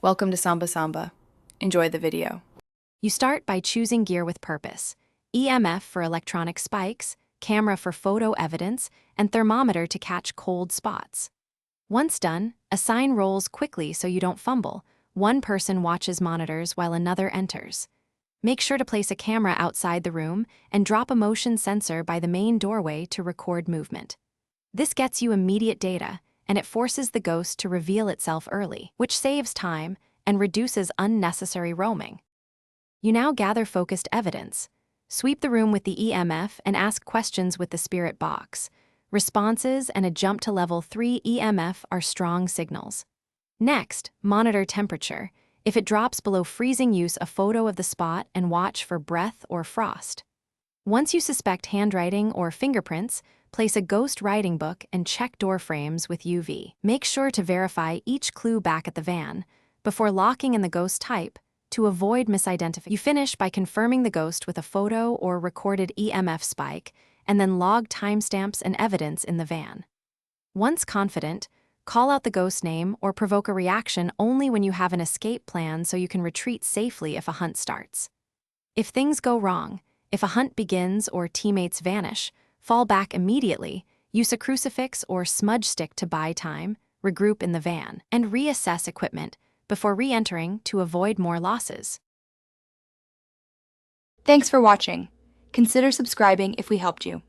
Welcome to Samba Samba. Enjoy the video. You start by choosing gear with purpose. EMF for electronic spikes, camera for photo evidence, and thermometer to catch cold spots. Once done, assign roles quickly so you don't fumble. One person watches monitors while another enters. Make sure to place a camera outside the room and drop a motion sensor by the main doorway to record movement. This gets you immediate data, and it forces the ghost to reveal itself early, which saves time and reduces unnecessary roaming. You now gather focused evidence. Sweep the room with the EMF and ask questions with the spirit box. Responses and a jump to level 3 EMF are strong signals. Next, monitor temperature. If it drops below freezing, use a photo of the spot and watch for breath or frost. Once you suspect handwriting or fingerprints, place a ghost writing book and check door frames with UV. Make sure to verify each clue back at the van before locking in the ghost type to avoid misidentification. You finish by confirming the ghost with a photo or recorded EMF spike and then log timestamps and evidence in the van. Once confident, call out the ghost name or provoke a reaction only when you have an escape plan so you can retreat safely if a hunt starts. If things go wrong, if a hunt begins or teammates vanish, fall back immediately, use a crucifix or smudge stick to buy time, regroup in the van, and reassess equipment before re-entering to avoid more losses. Thanks for watching. Consider subscribing if we helped you.